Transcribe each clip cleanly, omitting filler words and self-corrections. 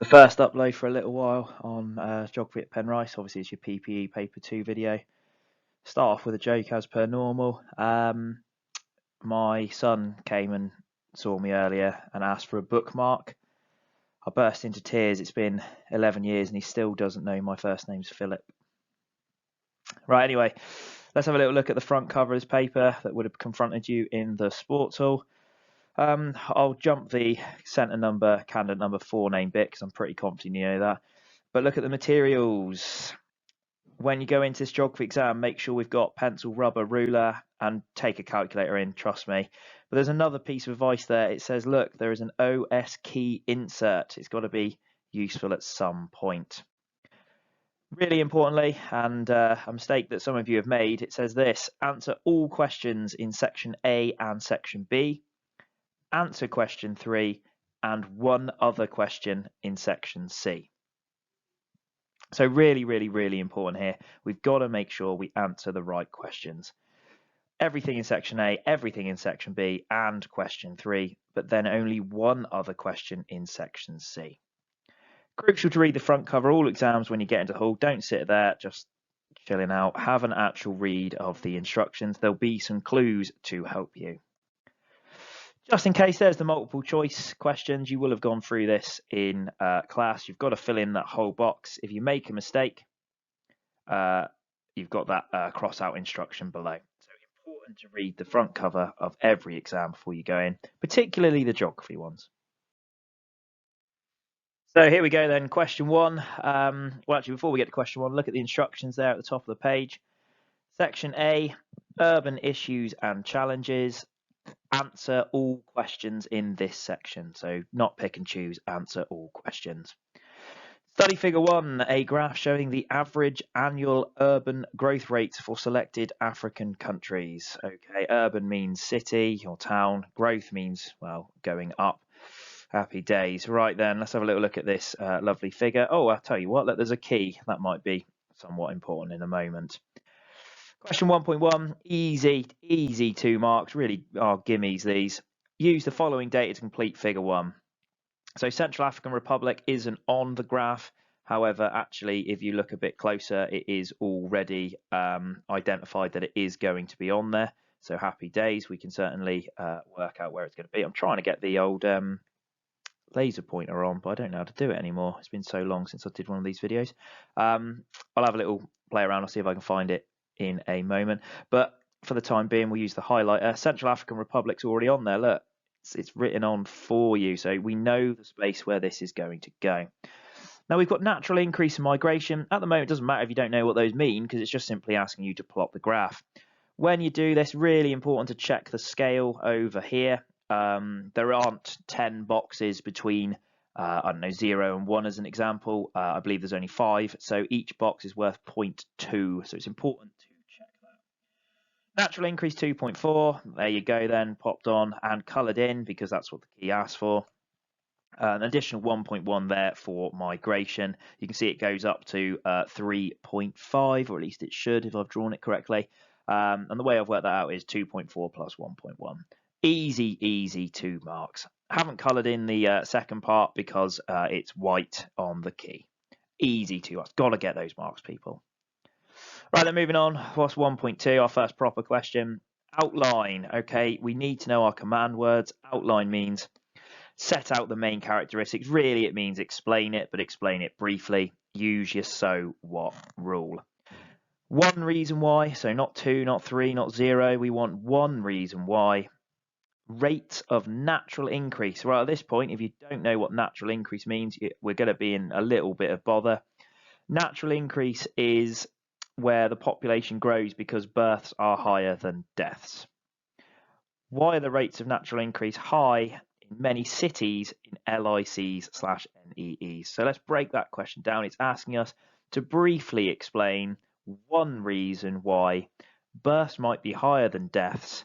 The first upload for a little while on Geography at Penrice. Obviously, it's your PPE Paper 2 video. Start off with a joke as per normal. My son came and saw me earlier and asked for a bookmark. I burst into tears. It's been 11 years and he still doesn't know my first name's Philip. Right, anyway, let's have a little look at the front cover of this paper that would have confronted you in the sports hall. I'll jump the centre number, candidate number 4 name bit because I'm pretty confident you know that. But look at the materials. When you go into this geography exam, make sure we've got pencil, rubber, ruler, and take a calculator in, trust me. But there's another piece of advice there. It says, look, there is an OS key insert. It's got to be useful at some point. Really importantly, and a mistake that some of you have made, it says this: answer all questions in section A and section B, answer question 3, and one other question in section C. So really, really, really important here. We've got to make sure we answer the right questions. Everything in section A, everything in section B, and question 3, but then only one other question in section C. Crucial to read the front cover all exams when you get into the hall. Don't sit there just chilling out. Have an actual read of the instructions. There'll be some clues to help you. Just in case there's the multiple choice questions, you will have gone through this in class. You've got to fill in that whole box. If you make a mistake, you've got that cross out instruction below. So important to read the front cover of every exam before you go in, particularly the geography ones. So here we go then, question 1. Well, actually, before we get to question 1, look at the instructions there at the top of the page. Section A, urban issues and challenges. Answer all questions in this section. So not pick and choose, answer all questions. Study figure 1, a graph showing the average annual urban growth rates for selected African countries. Okay, urban means city or town. Growth means, well, going up. Happy days. Right then, let's have a little look at this lovely figure. Oh, I'll tell you what, look, there's a key. That might be somewhat important in a moment. Question 1.1, easy 2 marks, really are gimmies these. Use the following data to complete figure 1. So Central African Republic isn't on the graph. However, actually, if you look a bit closer, it is already identified that it is going to be on there. So happy days, we can certainly work out where it's going to be. I'm trying to get the old laser pointer on, but I don't know how to do it anymore. It's been so long since I did one of these videos. I'll have a little play around. I'll see if I can find it in a moment. But for the time being, we'll use the highlighter. Central African Republic's already on there. Look, it's written on for you. So we know the space where this is going to go. Now we've got natural increase in migration. At the moment, it doesn't matter if you don't know what those mean because it's just simply asking you to plot the graph. When you do this, really important to check the scale over here. There aren't 10 boxes between, I don't know, 0 and 1 as an example. I believe there's only 5. So each box is worth 0.2. So it's important to check that. Natural increase 2.4. There you go then, popped on and coloured in because that's what the key asks for. An additional 1.1 there for migration. You can see it goes up to 3.5, or at least it should if I've drawn it correctly. And the way I've worked that out is 2.4 plus 1.1. Easy 2 marks. Haven't coloured in the second part because it's white on the key. Easy 2 marks. Got to get those marks, people. Right, then moving on. What's 1.2? Our first proper question. Outline. Okay, we need to know our command words. Outline means set out the main characteristics. Really, it means explain it, but explain it briefly. Use your so what rule. One reason why, so not 2, not 3, not 0. We want one reason why. Rate of natural increase. Right, at this point, if you don't know what natural increase means, we're going to be in a little bit of bother. Natural increase is where the population grows because births are higher than deaths. Why are the rates of natural increase high in many cities in LICs/NEEs? So let's break that question down. It's asking us to briefly explain one reason why births might be higher than deaths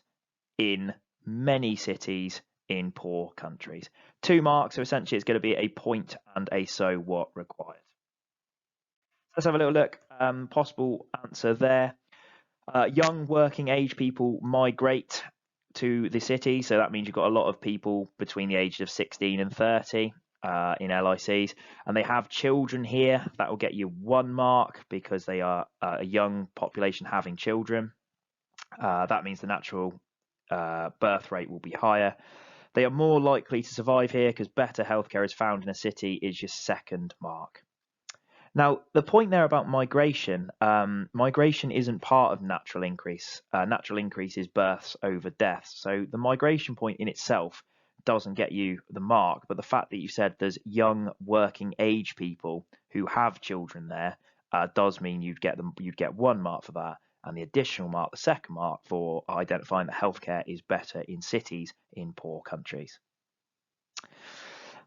in many cities in poor countries. 2 marks, so essentially it's going to be a point and a so what required. Let's have a little look. Possible answer there. Young working age people migrate to the city, so that means you've got a lot of people between the ages of 16 and 30. in LICs, and they have children here, that will get you 1 mark because they are a young population having children. That means the natural birth rate will be higher. They are more likely to survive here because better healthcare is found in a city is your 2nd mark. Now, the point there about migration, migration isn't part of natural increase. Natural increase is births over deaths. So the migration point in itself doesn't get you the mark, but the fact that you said there's young working age people who have children there does mean you'd get 1 mark for that, and the additional mark, the 2nd mark, for identifying that healthcare is better in cities in poor countries.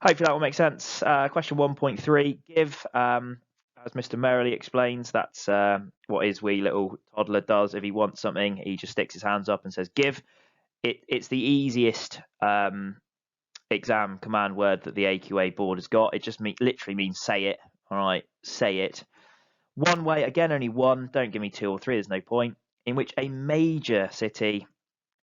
Hopefully that will make sense. Question 1.3, give. As Mr. Merrily explains, that's what his wee little toddler does. If he wants something, he just sticks his hands up and says, give. It's the easiest exam command word that the AQA board has got. It just literally means say it. All right, say it. One way, again, only one. Don't give me 2 or 3. There's no point. In which a major city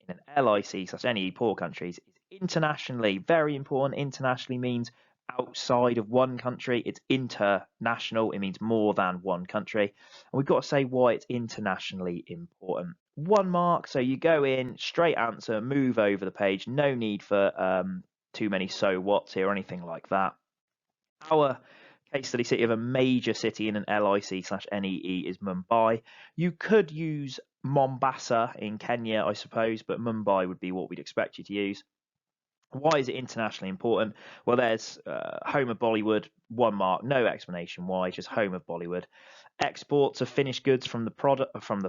in an LIC, such any poor countries, is internationally, very important. Internationally means outside of one country. It's international. It means more than one country. And we've got to say why it's internationally important. 1 mark. So you go in, straight answer, move over the page. No need for too many so whats here or anything like that. Our case study city of a major city in an LIC/NEE is Mumbai. You could use Mombasa in Kenya, I suppose, but Mumbai would be what we'd expect you to use. Why is it internationally important? Well, there's home of Bollywood, 1 mark, no explanation why, just home of Bollywood. Exports of finished goods from the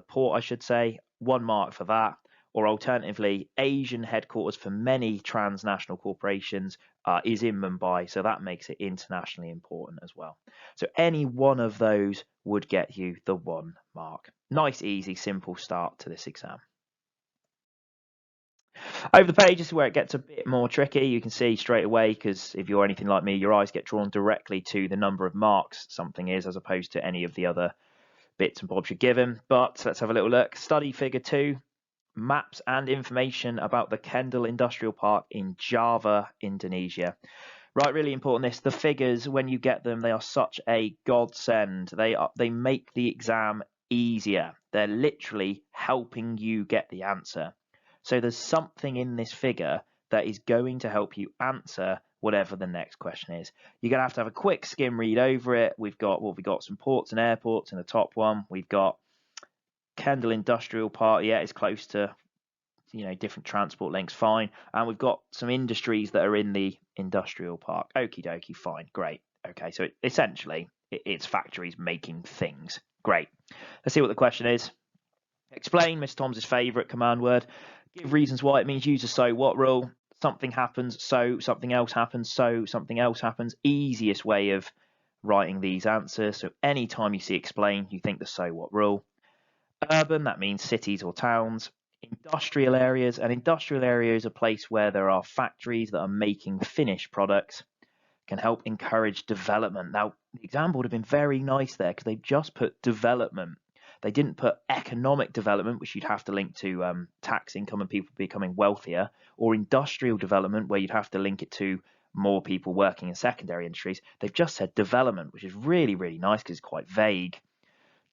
port, I should say, 1 mark for that. Or alternatively, Asian headquarters for many transnational corporations is in Mumbai, so that makes it internationally important as well. So any one of those would get you the 1 mark. Nice, easy, simple start to this exam. Over the page is where it gets a bit more tricky. You can see straight away, because if you're anything like me, your eyes get drawn directly to the number of marks something is, as opposed to any of the other bits and bobs you're given. But let's have a little look. Study figure 2, maps and information about the Kendal Industrial Park in Java, Indonesia. Right, really important this. The figures, when you get them, they are such a godsend. They make the exam easier. They're literally helping you get the answer. So there's something in this figure that is going to help you answer whatever the next question is. You're going to have a quick skim read over it. We've got some ports and airports in the top one. We've got Kendal Industrial Park. Yeah, it's close to, different transport links, fine. And we've got some industries that are in the industrial park. Okie dokie, fine, great. Okay, so essentially it's factories making things. Great. Let's see what the question is. Explain Mr. Tom's favourite command word. Give reasons why. It means use a so what rule. Something happens, so something else happens, so something else happens. Easiest way of writing these answers. So anytime you see explain, you think the so what rule. Urban, that means cities or towns. Industrial areas. An industrial area is a place where there are factories that are making finished products. Can help encourage development. Now, the example would have been very nice there because they've just put development. They didn't put economic development, which you'd have to link to tax income and people becoming wealthier, or industrial development, where you'd have to link it to more people working in secondary industries. They've just said development, which is really, really nice because it's quite vague.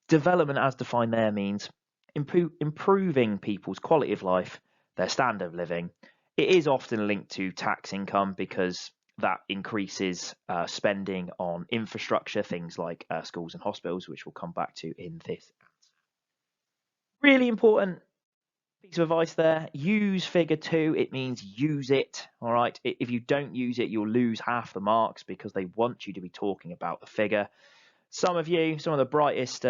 Development, as defined there, means improving people's quality of life, their standard of living. It is often linked to tax income because that increases spending on infrastructure, things like schools and hospitals, which we'll come back to in this answer. Really important piece of advice there. Use figure 2. It means use it. All right. If you don't use it, you'll lose half the marks because they want you to be talking about the figure. Some of the brightest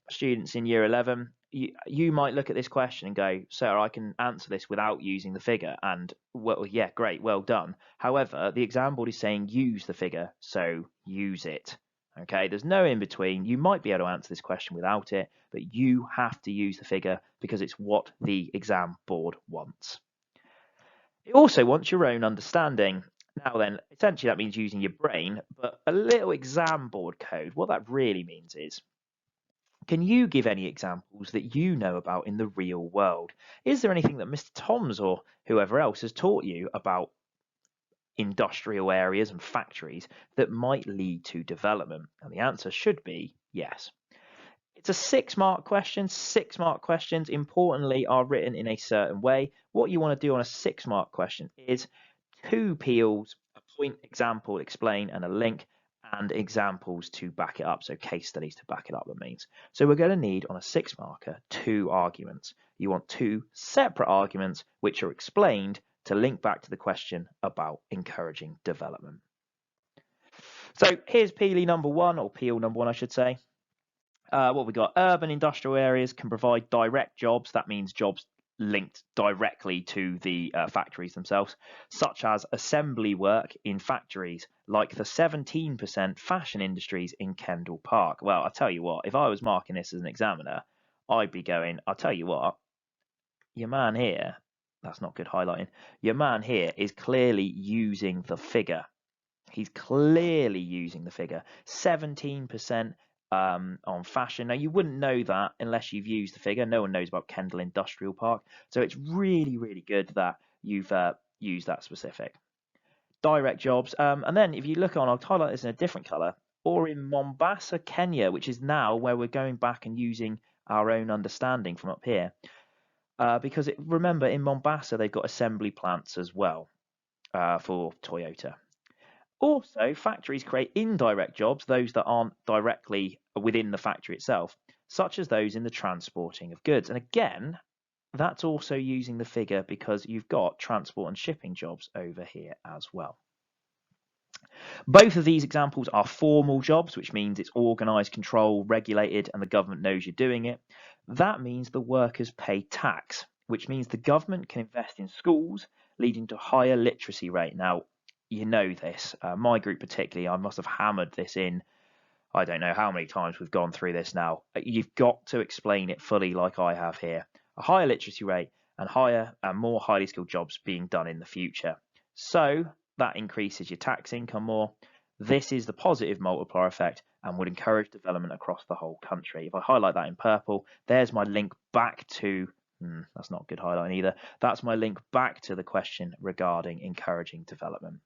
students in year 11, you might look at this question and go, sir, I can answer this without using the figure. And, well, yeah, great, well done. However, the exam board is saying use the figure, so use it. Okay, there's no in between. You might be able to answer this question without it, but you have to use the figure because it's what the exam board wants. It also wants your own understanding. Now then, essentially that means using your brain, but a little exam board code, what that really means is, can you give any examples that you know about in the real world? Is there anything that Mr. Toms or whoever else has taught you about industrial areas and factories that might lead to development? And the answer should be yes. It's a 6-mark question. 6-mark questions, importantly, are written in a certain way. What you want to do on a 6-mark question is 2 peels, a point, example, explain, and a link, and examples to back it up. So case studies to back it up, that means. So we're going to need, on a 6-marker, 2 arguments. You want 2 separate arguments which are explained to link back to the question about encouraging development. So here's Peely number 1, or peel number 1, I should say. What we got? Urban industrial areas can provide direct jobs. That means jobs linked directly to the factories themselves, such as assembly work in factories, like the 17% fashion industries in Kendall Park. Well, I'll tell you what, if I was marking this as an examiner, I'd be going, I'll tell you what, your man here, that's not good highlighting, your man here is clearly using the figure. He's clearly using the figure. 17% on fashion. Now, you wouldn't know that unless you've used the figure. No one knows about Kendall Industrial Park. So it's really, really good that you've used that specific. Direct jobs. And then if you look on, I'll highlight this in a different color, or in Mombasa, Kenya, which is now where we're going back and using our own understanding from up here. Because remember, in Mombasa, they've got assembly plants as well for Toyota. Also, factories create indirect jobs, those that aren't directly within the factory itself, such as those in the transporting of goods. And again, that's also using the figure because you've got transport and shipping jobs over here as well. Both of these examples are formal jobs, which means it's organised, controlled, regulated, and the government knows you're doing it. That means the workers pay tax, which means the government can invest in schools, leading to a higher literacy rate. Now, you know this. My group particularly, I must have hammered this in. I don't know how many times we've gone through this now. You've got to explain it fully like I have here. A higher literacy rate and higher and more highly skilled jobs being done in the future. So that increases your tax income more. This is the positive multiplier effect and would encourage development across the whole country. If I highlight that in purple, there's my link back to, that's not good highlighting either. That's my link back to the question regarding encouraging development.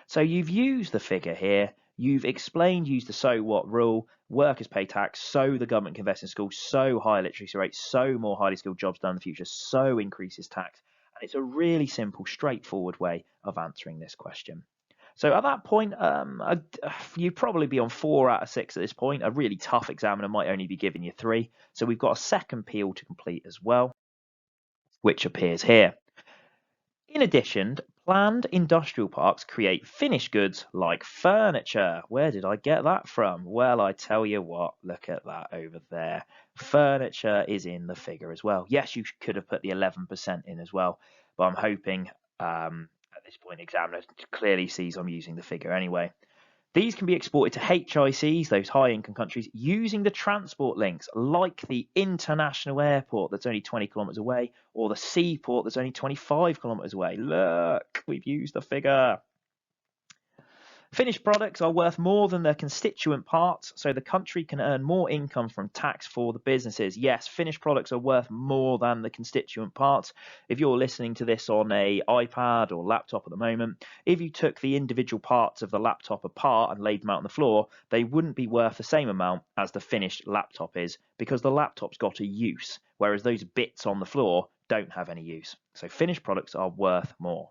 So you've used the figure here, you've explained, used the so what rule, workers pay tax, so the government can invest in schools, so higher literacy rate, so more highly skilled jobs done in the future, so increases tax. And it's a really simple, straightforward way of answering this question. So at that point, you'd probably be on 4 out of 6 at this point. A really tough examiner might only be giving you 3. So we've got a second peel to complete as well, which appears here. In addition, planned industrial parks create finished goods like furniture. Where did I get that from? Well, I tell you what, look at that over there. Furniture is in the figure as well. Yes, you could have put the 11% in as well, but I'm hoping at this point examiner clearly sees I'm using the figure anyway. These can be exported to HICs, those high-income countries, using the transport links, like the international airport that's only 20 kilometres away, or the seaport that's only 25 kilometres away. Look, we've used the figure. Finished products are worth more than their constituent parts, so the country can earn more income from tax for the businesses. Yes, finished products are worth more than the constituent parts. If you're listening to this on an iPad or laptop at the moment, if you took the individual parts of the laptop apart and laid them out on the floor, they wouldn't be worth the same amount as the finished laptop is, because the laptop's got a use, whereas those bits on the floor don't have any use. So finished products are worth more.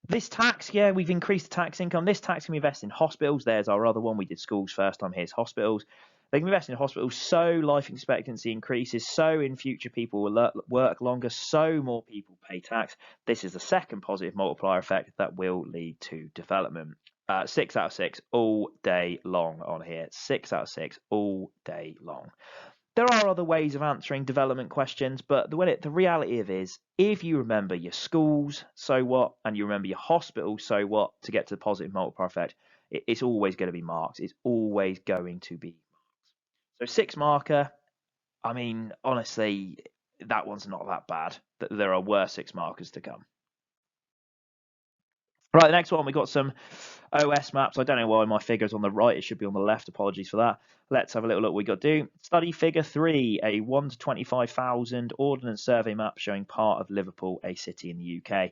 This tax, yeah, we've increased the tax income. This tax can be invested in hospitals. There's our other one. We did schools first time. Here's hospitals. They can be invested in hospitals, so life expectancy increases, so in future people will work longer, so more people pay tax. This is the second positive multiplier effect that will lead to development. 6 out of 6 all day long on here. 6 out of 6 all day long. There are other ways of answering development questions, but the reality of it is, if you remember your schools, so what, and you remember your hospital, so what, to get to the positive multiplier effect, it's always going to be marks. It's always going to be marks. So 6 marker, I mean, honestly, that one's not that bad. There are worse 6 markers to come. Right, the next one, we've got some OS maps. I don't know why my figure's on the right. It should be on the left. Apologies for that. Let's have a little look what we got to do. Study figure 3, a 1 to 25,000 ordnance survey map showing part of Liverpool, a city in the UK.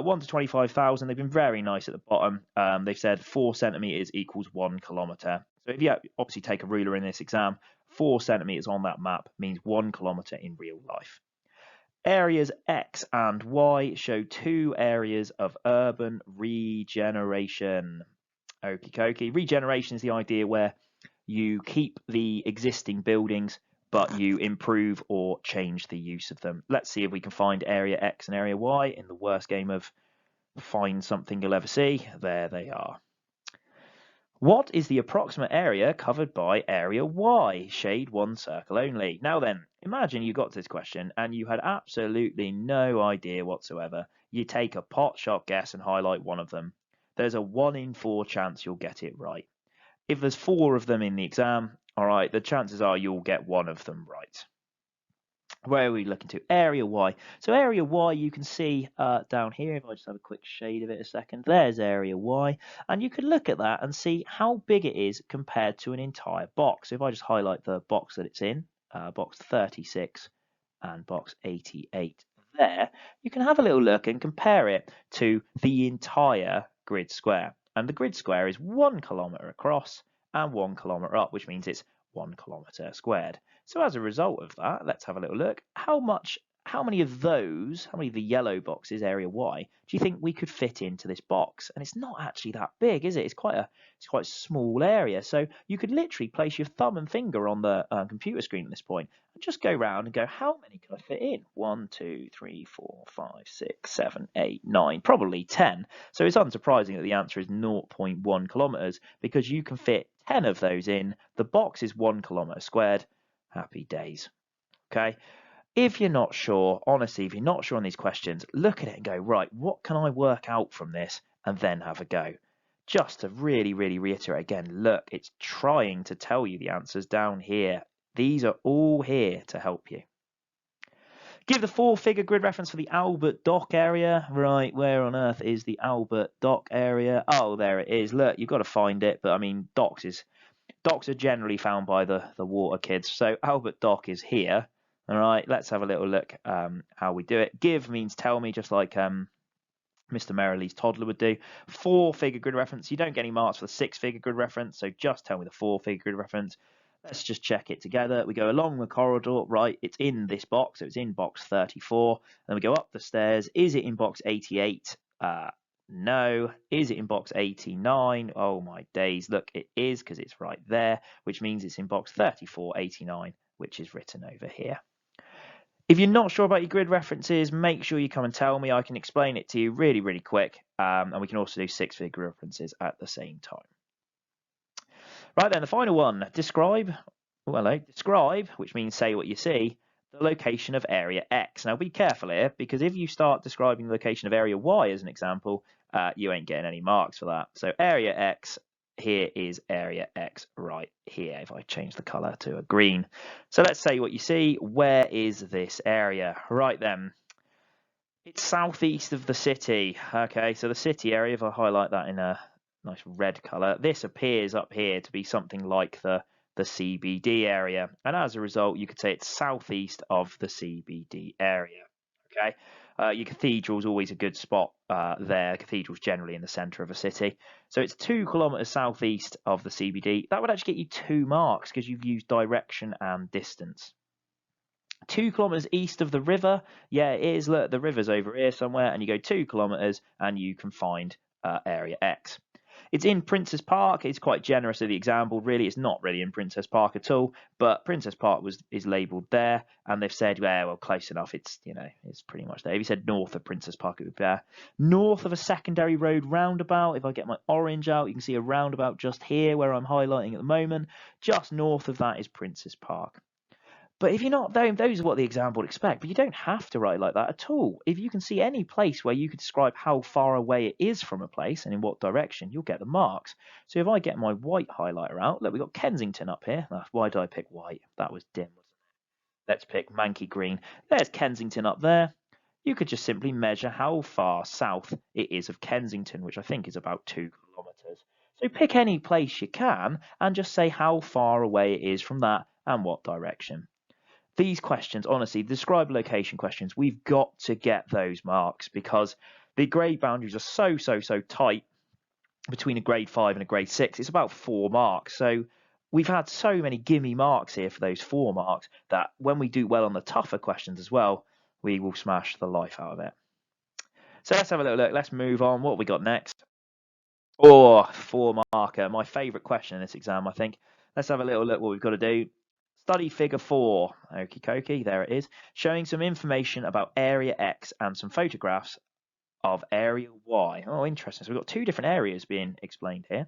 1 to 25,000, they've been very nice at the bottom. They've said 4 centimetres equals 1 kilometre. So if you obviously take a ruler in this exam, 4 centimetres on that map means 1 kilometre in real life. Areas X and Y show 2 areas of urban regeneration. Okie dokie. Regeneration is the idea where you keep the existing buildings, but you improve or change the use of them. Let's see if we can find area X and area Y in the worst game of find something you'll ever see. There they are. What is the approximate area covered by area Y? Shade 1 circle only. Now then, imagine you got to this question and you had absolutely no idea whatsoever. You take a pot shot guess and highlight one of them. There's a 1 in 4 chance you'll get it right. If there's 4 of them in the exam, all right, the chances are you'll get one of them right. Where are we looking to? Area Y. So area Y, you can see down here, if I just have a quick shade of it a second, there's area Y. And you can look at that and see how big it is compared to an entire box. So if I just highlight the box that it's in, box 36 and box 88 there, you can have a little look and compare it to the entire grid square. And the grid square is 1 kilometre across and 1 kilometre up, which means it's 1 kilometre squared. So as a result of that, let's have a little look. How many of the yellow boxes, area Y, do you think we could fit into this box? And it's not actually that big, is it? It's quite a small area. So you could literally place your thumb and finger on the computer screen at this point and just go around and go, how many can I fit in? 1, 2, 3, 4, 5, 6, 7, 8, 9, probably 10. So it's unsurprising that the answer is 0.1 kilometers because you can fit 10 of those in. The box is 1 kilometer squared. Happy days. Okay. If you're not sure, honestly, if you're not sure on these questions, look at it and go, right, what can I work out from this? And then have a go. Just to really, really reiterate again, look, it's trying to tell you the answers down here. These are all here to help you. Give the 4-figure grid reference for the Albert Dock area. Right, where on earth is the Albert Dock area? Oh, there it is. Look, you've got to find it, but I mean, docks are generally found by the water kids. So Albert Dock is here. All right, let's have a little look how we do it. Give means tell me, just like Mr. Merrilee's toddler would do. 4-figure grid reference. You don't get any marks for the 6-figure grid reference, so just tell me the 4-figure grid reference. Let's just check it together. We go along the corridor, right, it's in this box, so it's in box 34. Then we go up the stairs. Is it in box 88? No. Is it in box 89? Oh my days. Look, it is, because it's right there, which means it's in box 3489, which is written over here. If you're not sure about your grid references, make sure you come and tell me. I can explain it to you really, really quick. And we can also do 6-figure references at the same time. Right then, the final one. Describe, which means say what you see, the location of area X. Now be careful here, because if you start describing the location of area Y as an example, you ain't getting any marks for that. So area X, here is area X right here, if I change the color to a green. So let's say what you see. Where is this area? Right then, it's southeast of the city. Okay, so the city area, if I highlight that in a nice red color, this appears up here to be something like the CBD area, and as a result you could say it's southeast of the CBD area. Okay, your cathedral's always a good spot there. Cathedral's generally in the center of a city, so it's 2 kilometers southeast of the CBD. That would actually get you 2 marks because you've used direction and distance. 2 kilometers east of the river, yeah, it is. Look, the river's over here somewhere, and you go 2 kilometers and you can find area X. It's in Princes Park. It's quite generous of the example. Really, it's not really in Princess Park at all, but Princess Park is labelled there, and they've said, well, close enough. It's, it's pretty much there. If you said north of Princess Park, it would be there. North of a secondary road roundabout. If I get my orange out, you can see a roundabout just here where I'm highlighting at the moment. Just north of that is Princess Park. But if you're not, those are what the exam would expect. But you don't have to write like that at all. If you can see any place where you could describe how far away it is from a place and in what direction, you'll get the marks. So if I get my white highlighter out, look, we've got Kensington up here. Why did I pick white? That was dim, wasn't it? Let's pick Manky Green. There's Kensington up there. you could just simply measure how far south it is of Kensington, which I think is about 2 kilometres. So pick any place you can and just say how far away it is from that and what direction. These questions, honestly, describe location questions, we've got to get those marks because the grade boundaries are so tight between a grade 5 and a grade 6. It's about 4 marks. So we've had so many gimme marks here for those 4 marks that when we do well on the tougher questions as well, we will smash the life out of it. So let's have a little look. Let's move on. What have we got next? Oh, 4 marker. My favourite question in this exam, I think. Let's have a little look what we've got to do. Study figure 4. Okie dokie, there it is. Showing some information about area X and some photographs of area Y. Oh, interesting. So we've got 2 different areas being explained here.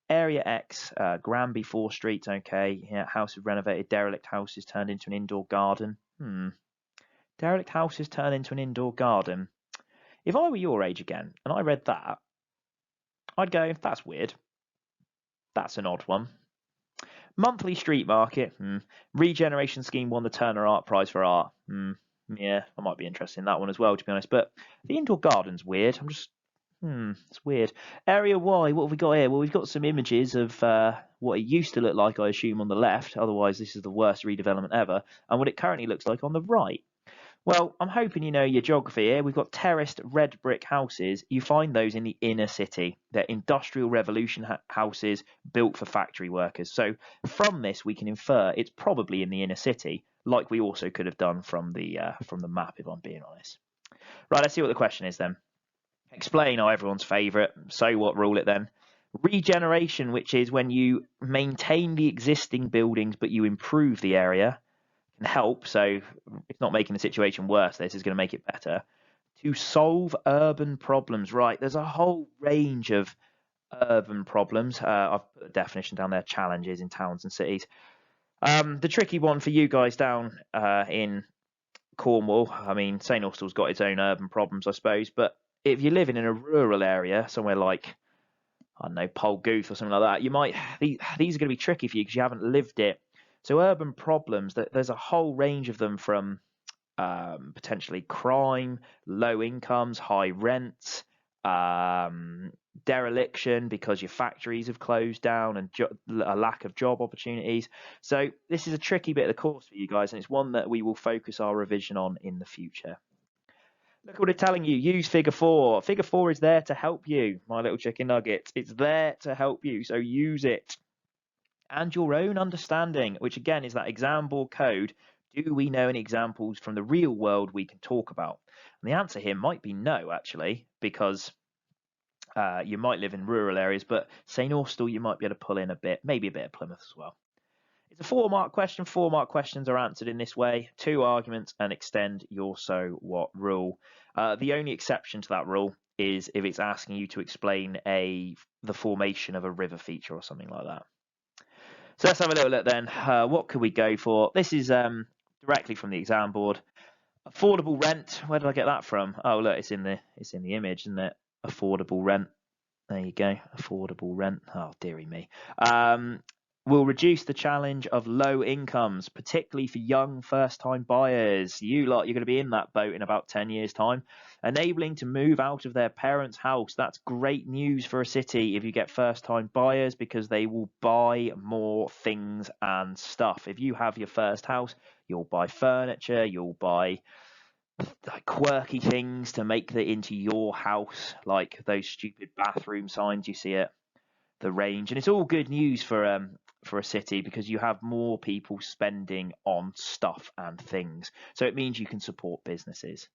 Area X, Granby 4 Street, okay. Yeah, house is renovated, derelict houses turned into an indoor garden. Derelict houses turned into an indoor garden. If I were your age again and I read that, I'd go, that's weird. That's an odd one. Monthly street market. Regeneration scheme won the Turner Art Prize for art. Yeah, I might be interested in that one as well, to be honest. But the indoor garden's weird. I'm just, it's weird. Area Y, what have we got here? Well, we've got some images of what it used to look like, I assume, on the left. Otherwise, this is the worst redevelopment ever. And what it currently looks like on the right. Well, I'm hoping you know your geography here. We've got terraced red brick houses. You find those in the inner city. They're industrial revolution houses built for factory workers. So from this, we can infer it's probably in the inner city, like we also could have done from the map, if I'm being honest. Right, let's see what the question is then. Explain, everyone's favourite. So what, rule it then. Regeneration, which is when you maintain the existing buildings but you improve the area, can help. So it's not making the situation worse. This is going to make it better. To solve urban problems. Right, there's a whole range of urban problems. I've put a definition down there, challenges in towns and cities. The tricky one for you guys down in Cornwall, I mean, St Austell's got its own urban problems, I suppose, but if you're living in a rural area, somewhere like, I don't know, Polgooth or something like that, you might, these are going to be tricky for you because you haven't lived it. So urban problems, there's a whole range of them, from potentially crime, low incomes, high rents, dereliction because your factories have closed down, and a lack of job opportunities. So this is a tricky bit of the course for you guys, and it's one that we will focus our revision on in the future. Look what it's telling you. Use figure 4. Figure 4 is there to help you, my little chicken nuggets. It's there to help you, so use it. And your own understanding, which again is that exam board code. Do we know any examples from the real world we can talk about? And the answer here might be no, actually, because you might live in rural areas, but St Austell you might be able to pull in a bit, maybe a bit of Plymouth as well. It's a 4-mark question. 4-mark questions are answered in this way. 2 arguments and extend your so what rule. The only exception to that rule is if it's asking you to explain the formation of a river feature or something like that. So let's have a little look then. What could we go for? This is directly from the exam board. Affordable rent. Where did I get that from? Oh, look, it's in the image, isn't it? Affordable rent. There you go. Affordable rent. Oh, dearie me. Will reduce the challenge of low incomes, particularly for young first-time buyers. You lot, you're going to be in that boat in about 10 years' time. Enabling to move out of their parents' house. That's great news for a city if you get first-time buyers, because they will buy more things and stuff. If you have your first house, you'll buy furniture, you'll buy like quirky things to make it into your house, like those stupid bathroom signs you see at the range. And it's all good news for a city, because you have more people spending on stuff and things. So it means you can support businesses.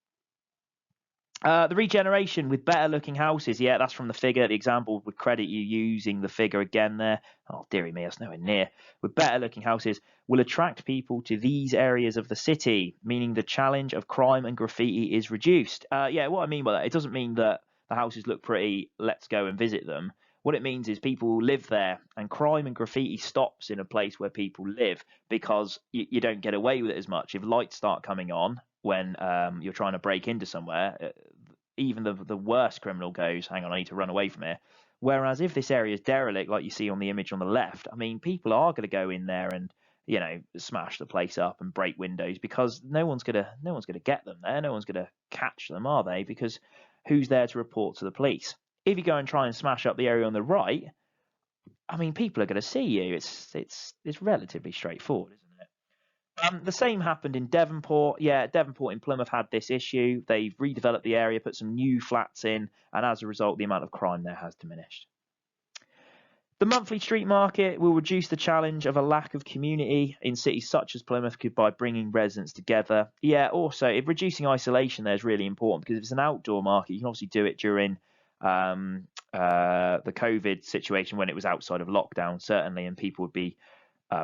The regeneration with better looking houses. Yeah, that's from the figure. The example would credit you using the figure again there. Oh, dearie me, that's nowhere near. With better looking houses will attract people to these areas of the city, meaning the challenge of crime and graffiti is reduced. Yeah, what I mean by that, it doesn't mean that the houses look pretty, let's go and visit them. What it means is people live there, and crime and graffiti stops in a place where people live, because you don't get away with it as much. If lights start coming on when you're trying to break into somewhere, even the worst criminal goes, hang on, I need to run away from here. Whereas if this area is derelict, like you see on the image on the left, I mean, people are going to go in there and smash the place up and break windows, because no one's gonna get them there. No one's gonna catch them, are they? Because who's there to report to the police? If you go and try and smash up the area on the right, I mean, people are going to see you. It's relatively straightforward, isn't it? The same happened in Devonport. Yeah, Devonport in Plymouth had this issue. They've redeveloped the area, put some new flats in, and as a result, the amount of crime there has diminished. The monthly street market will reduce the challenge of a lack of community in cities such as Plymouth by bringing residents together. Yeah, also, if reducing isolation there is really important, because if it's an outdoor market, you can obviously do it during the COVID situation when it was outside of lockdown, certainly, and people would be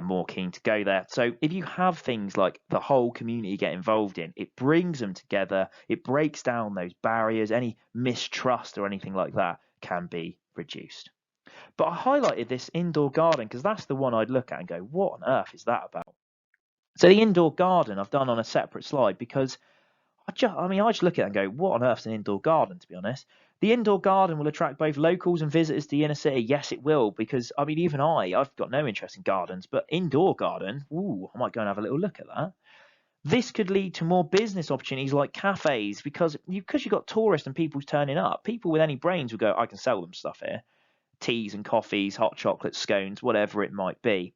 more keen to go there. So if you have things like the whole community get involved in, it brings them together, it breaks down those barriers, any mistrust or anything like that can be reduced. But I highlighted this indoor garden because that's the one I'd look at and go, what on earth is that about? So the indoor garden I've done on a separate slide, because I just look at it and go, what on earth's an indoor garden, to be honest? The indoor garden will attract both locals and visitors to the inner city. Yes, it will, because, I mean, even I've got no interest in gardens, but indoor garden, ooh, I might go and have a little look at that. This could lead to more business opportunities like cafes, because you've got tourists and people turning up. People with any brains will go, I can sell them stuff here. Teas and coffees, hot chocolates, scones, whatever it might be.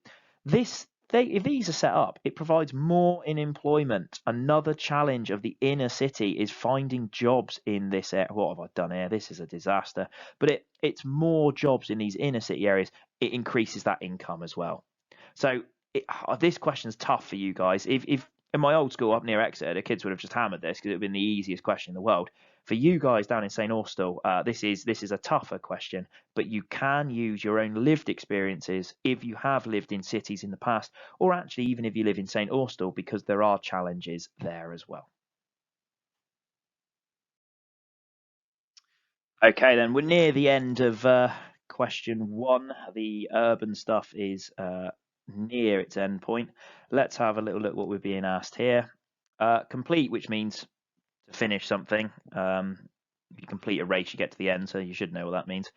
If these are set up, it provides more in employment. Another challenge of the inner city is finding jobs in this area. What have I done here? This is a disaster. But it's more jobs in these inner city areas. It increases that income as well. So this question's tough for you guys. If in my old school up near Exeter, the kids would have just hammered this because it would have been the easiest question in the world. For you guys down in St Austell, this is a tougher question, but you can use your own lived experiences if you have lived in cities in the past, or actually even if you live in St Austell, because there are challenges there as well. Okay, then we're near the end of question 1. The urban stuff is near its end point. Let's have a little look what we're being asked here. Complete, which means to finish something. If you complete a race, you get to the end, so you should know what that means.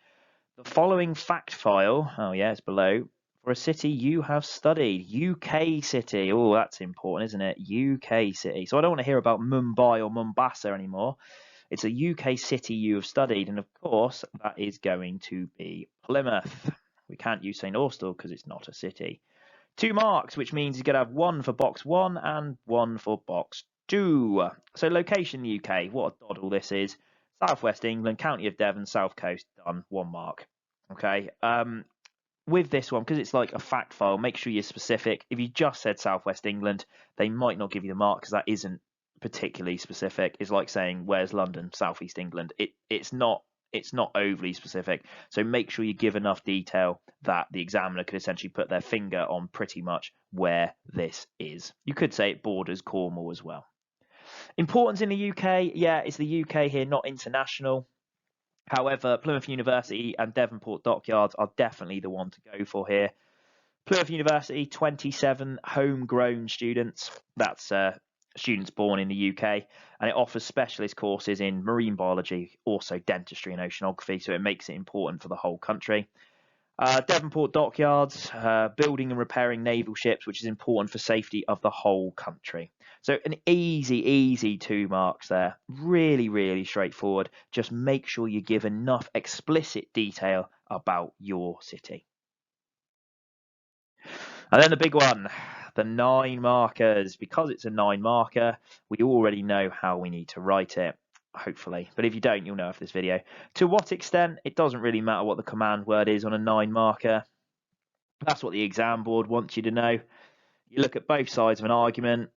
The following fact file, oh yeah, it's below, for a city you have studied. UK city. Oh, that's important, isn't it? UK city. So I don't want to hear about Mumbai or Mombasa anymore. It's a UK city you have studied, and of course, that is going to be Plymouth. We can't use St Austell because it's not a city. 2 marks, which means you're going to have 1 for box 1 and 1 for box 2. So location in the UK, what a doddle this is. Southwest England, County of Devon, South Coast, done, 1 mark. Okay. With this one, because it's like a fact file, make sure you're specific. If you just said Southwest England, they might not give you the mark because that isn't particularly specific. It's like saying, where's London? Southeast England. It's not overly specific. So make sure you give enough detail that the examiner could essentially put their finger on pretty much where this is. You could say it borders Cornwall as well. Importance in the UK, yeah, it's the UK here, not international. However, Plymouth University and Devonport Dockyards are definitely the one to go for here. Plymouth University, 27 homegrown students. That's students born in the UK, and it offers specialist courses in marine biology, also dentistry and oceanography, so it makes it important for the whole country. Devonport Dockyards, building and repairing naval ships, which is important for safety of the whole country. So an easy 2 marks there. Really, really straightforward. Just make sure you give enough explicit detail about your city. And then the big one, the 9 markers. Because it's a 9 marker, we already know how we need to write it, hopefully. But if you don't, you'll know after this video. To what extent, it doesn't really matter what the command word is on a 9 marker. That's what the exam board wants you to know. You look at both sides of an argument.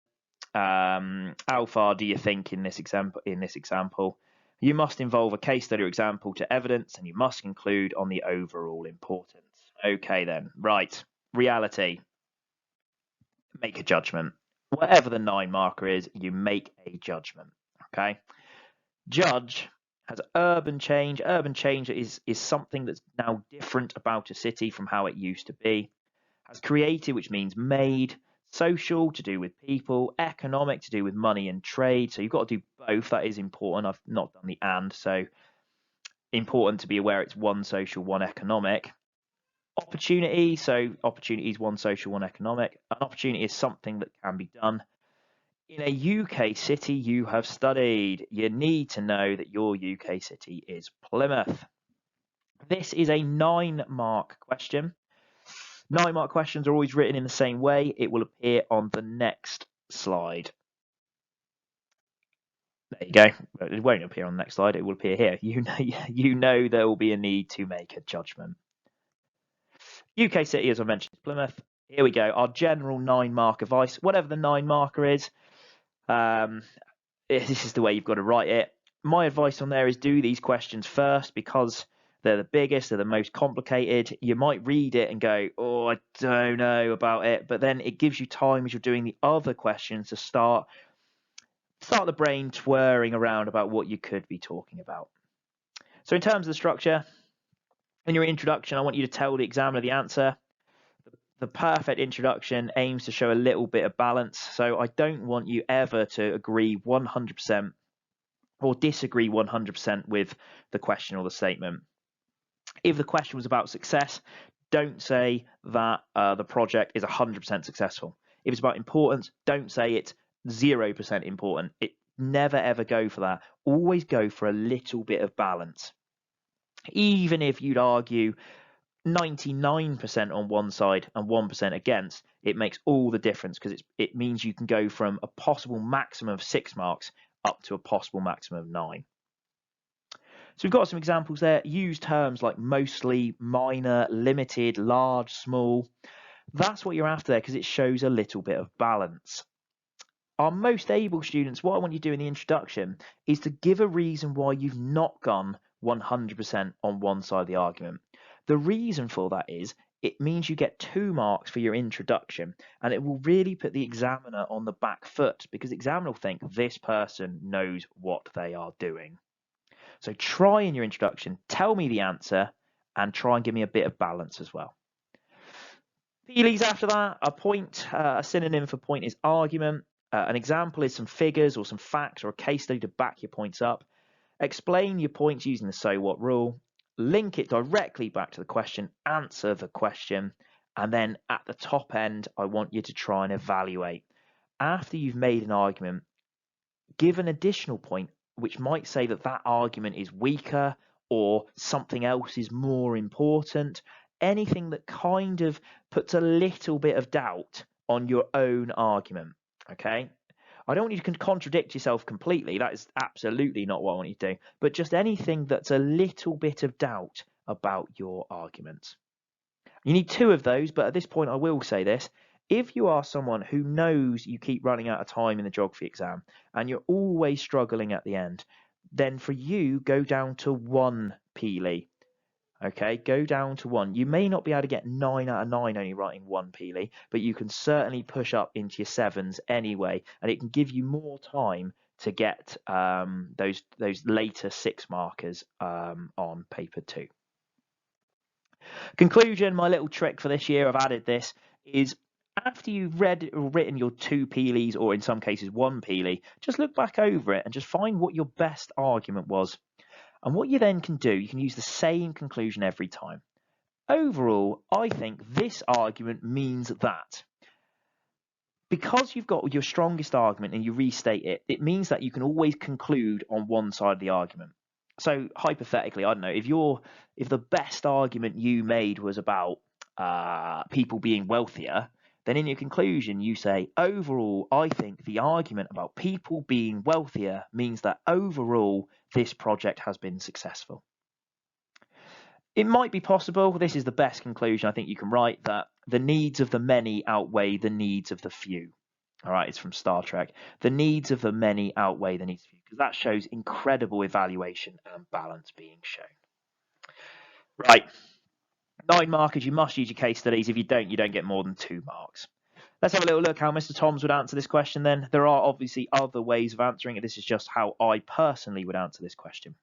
How far do you think in this example? You must involve a case study or example to evidence, and you must conclude on the overall importance. Okay then, right. Reality. Make a judgment. Whatever the 9 marker is, you make a judgment. Okay. Judge has urban change. Urban change is something that's now different about a city from how it used to be. Has created, which means made. Social, to do with people. Economic, to do with money and trade. So you've got to do both. That is important. I've not done the and, so important to be aware it's 1 social, 1 economic. Opportunity, so opportunity is one social, one economic. An opportunity is something that can be done. In a UK city you have studied, you need to know that your UK city is Plymouth. This is a 9-mark question. 9-mark questions are always written in the same way. It will appear on the next slide. There you go. It won't appear on the next slide. It will appear here. You know there will be a need to make a judgment. UK city, as I mentioned, is Plymouth. Here we go. Our general 9-mark advice, whatever the 9-marker is, this is the way you've got to write it. My advice on there is do these questions first because they're the biggest, they're the most complicated. You might read it and go, oh, I don't know about it. But then it gives you time as you're doing the other questions to start the brain twirling around about what you could be talking about. So in terms of the structure, in your introduction, I want you to tell the examiner the answer. The perfect introduction aims to show a little bit of balance. So I don't want you ever to agree 100% or disagree 100% with the question or the statement. If the question was about success, don't say that the project is 100% successful. If it's about importance, don't say it's 0% important. It never ever go for that. Always go for a little bit of balance. Even if you'd argue 99% on one side and 1% against, it makes all the difference because it means you can go from a possible maximum of 6 marks up to a possible maximum of 9. So we've got some examples there. Use terms like mostly, minor, limited, large, small. That's what you're after there because it shows a little bit of balance. Our most able students, what I want you to do in the introduction is to give a reason why you've not gone 100% on one side of the argument. The reason for that is it means you get 2 marks for your introduction, and it will really put the examiner on the back foot because the examiner will think this person knows what they are doing. So try in your introduction, tell me the answer, and try and give me a bit of balance as well. Feelies after that, a point, a synonym for point is argument. An example is some figures or some facts or a case study to back your points up. Explain your points using the so what rule. Link it directly back to the question, answer the question, and then at the top end, I want you to try and evaluate. After you've made an argument, give an additional point which might say that that argument is weaker or something else is more important. Anything that kind of puts a little bit of doubt on your own argument, okay? I don't want you to contradict yourself completely. That is absolutely not what I want you to do. But just anything that's a little bit of doubt about your argument. You need 2 of those, but at this point I will say this. If you are someone who knows you keep running out of time in the geography exam and you're always struggling at the end, then for you, go down to 1 Peely. Okay, go down to 1. You may not be able to get 9 out of 9 only writing 1 Peely, but you can certainly push up into your 7s anyway, and it can give you more time to get those later 6 markers on paper 2. Conclusion, my little trick for this year, I've added this, is after you've read or written your 2 Peelys, or in some cases 1 Peely, just look back over it and just find what your best argument was. And what you then can do, you can use the same conclusion every time. Overall, I think this argument means that. Because you've got your strongest argument and you restate it, it means that you can always conclude on one side of the argument. So hypothetically, I don't know, if the best argument you made was about people being wealthier, then in your conclusion you say, overall, I think the argument about people being wealthier means that overall this project has been successful. It might be possible, this is the best conclusion I think you can write, that the needs of the many outweigh the needs of the few. All right, it's from Star Trek. The needs of the many outweigh the needs of the few, because that shows incredible evaluation and balance being shown. Right, 9 markers, you must use your case studies. If you don't get more than 2 marks. Let's have a little look how Mr. Toms would answer this question then. There are obviously other ways of answering it. This is just how I personally would answer this question.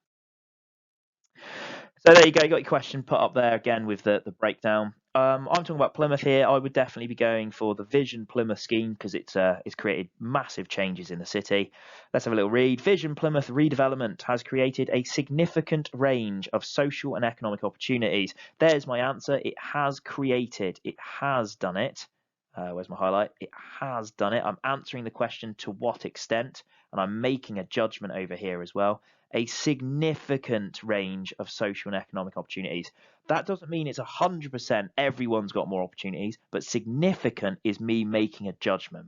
So there you go, you got your question put up there again with the breakdown. I'm talking about Plymouth here. I would definitely be going for the Vision Plymouth scheme because it's created massive changes in the city. Let's have a little read. Vision Plymouth redevelopment has created a significant range of social and economic opportunities. There's my answer. It has created. It has done it. Where's my highlight? It has done it. I'm answering the question to what extent, and I'm making a judgment over here as well. A significant range of social and economic opportunities. That doesn't mean it's 100% everyone's got more opportunities, but significant is me making a judgment.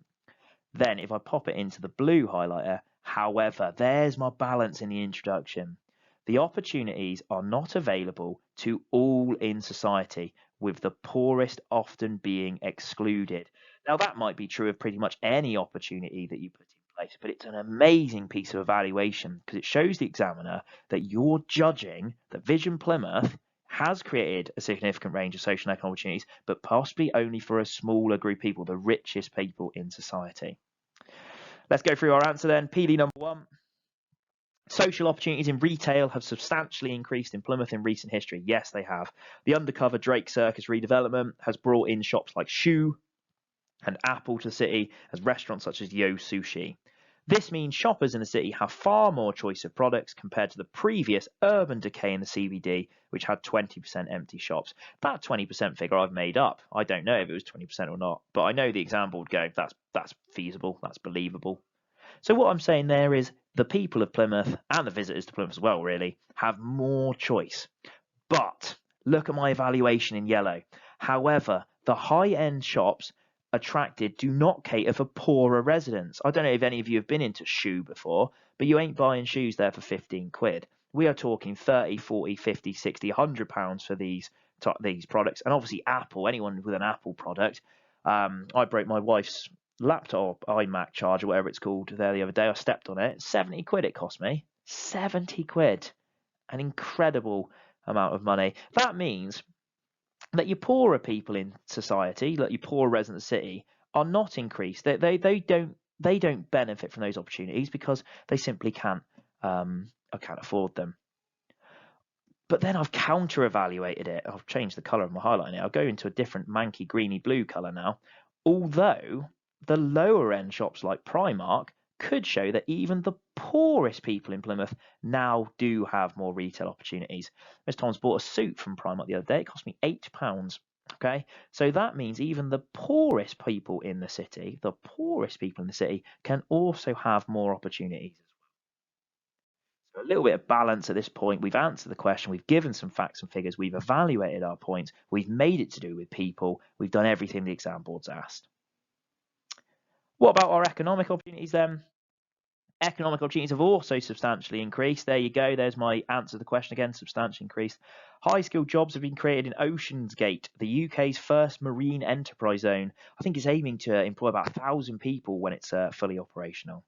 Then if I pop it into the blue highlighter, however, there's my balance in the introduction. The opportunities are not available to all in society, with the poorest often being excluded. Now, that might be true of pretty much any opportunity that you put in place, but it's an amazing piece of evaluation because it shows the examiner that you're judging that Vision Plymouth has created a significant range of social and economic opportunities, but possibly only for a smaller group of people, the richest people in society. Let's go through our answer then. PD number 1. Social opportunities in retail have substantially increased in Plymouth in recent history. Yes, they have. The undercover Drake Circus redevelopment has brought in shops like Shoe and Apple to the city, as restaurants such as Yo Sushi. This means shoppers in the city have far more choice of products compared to the previous urban decay in the CBD, which had 20% empty shops. That 20% figure I've made up. I don't know if it was 20% or not, but I know the example would go, that's feasible, that's believable. So what I'm saying there is the people of Plymouth and the visitors to Plymouth as well, really, have more choice. But look at my evaluation in yellow. However, the high-end shops attracted do not cater for poorer residents. I don't know if any of you have been into Shoe before, but you ain't buying shoes there for 15 quid. We are talking 30, 40, 50, 60, 100 pounds for these products. And obviously Apple, anyone with an Apple product. I broke my wife's laptop iMac charger, whatever it's called, there the other day. I stepped on it. 70 quid it cost me. 70 quid. An incredible amount of money. That means that your poorer people in society, like your poorer residents of the city, are not increased. They don't benefit from those opportunities because they simply can't afford them. But then I've counter-evaluated it. I've changed the colour of my highlight now. I'll go into a different manky greeny blue colour now. Although the lower end shops like Primark could show that even the poorest people in Plymouth now do have more retail opportunities. Miss Tom's bought a suit from Primark the other day. It cost me £8. Okay, so that means even the poorest people in the city, can also have more opportunities. So a little bit of balance at this point. We've answered the question. We've given some facts and figures. We've evaluated our points. We've made it to do with people. We've done everything the exam board's asked. What about our economic opportunities then? Economic opportunities have also substantially increased. There you go. There's my answer to the question again, substantially increased. High-skilled jobs have been created in Oceansgate, the UK's first marine enterprise zone. I think it's aiming to employ about 1,000 people when it's fully operational.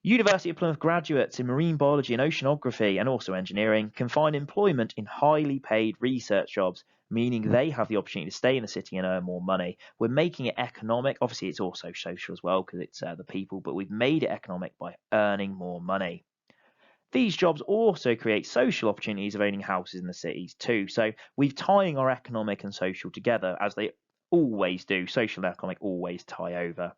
University of Plymouth graduates in marine biology and oceanography and also engineering can find employment in highly paid research jobs, meaning they have the opportunity to stay in the city and earn more money. We're making it economic. Obviously, it's also social as well because it's the people, but we've made it economic by earning more money. These jobs also create social opportunities of owning houses in the cities too. So we're tying our economic and social together as they always do. Social and economic always tie over.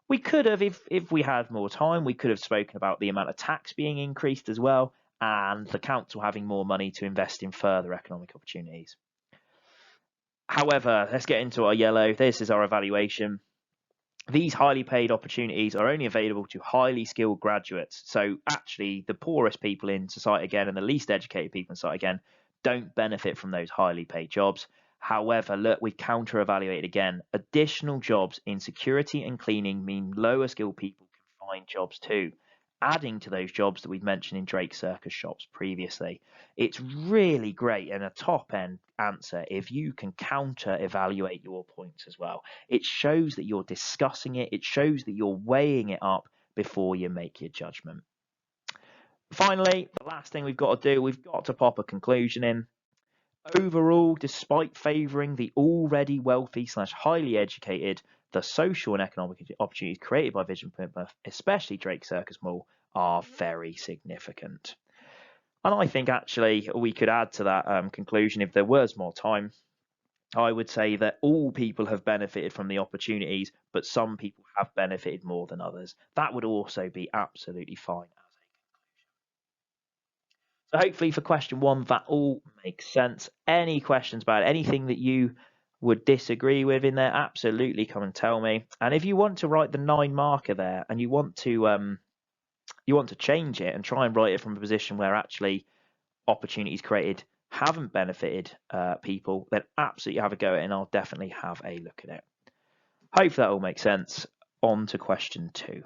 We could have, if we had more time, we could have spoken about the amount of tax being increased as well and the council having more money to invest in further economic opportunities. However, let's get into our yellow. This is our evaluation. These highly paid opportunities are only available to highly skilled graduates. So actually, the poorest people in society again and the least educated people in society again don't benefit from those highly paid jobs. However, look, we've counter-evaluated again. Additional jobs in security and cleaning mean lower skilled people can find jobs too, adding to those jobs that we've mentioned in Drake Circus shops previously. It's really great and a top-end answer if you can counter-evaluate your points as well. It shows that you're discussing it. It shows that you're weighing it up before you make your judgment. Finally, the last thing we've got to do, we've got to pop a conclusion in. Overall, despite favouring the already wealthy / highly educated, the social and economic opportunities created by Vision Plymouth, especially Drake Circus Mall, are very significant. And I think actually we could add to that conclusion if there was more time. I would say that all people have benefited from the opportunities, but some people have benefited more than others. That would also be absolutely fine. So hopefully for question 1, that all makes sense. Any questions about it, anything that you would disagree with in there, absolutely come and tell me. And if you want to write the 9 marker there and you want to change it and try and write it from a position where actually opportunities created haven't benefited people, then absolutely have a go at it, and I'll definitely have a look at it. Hopefully that all makes sense. On to question 2.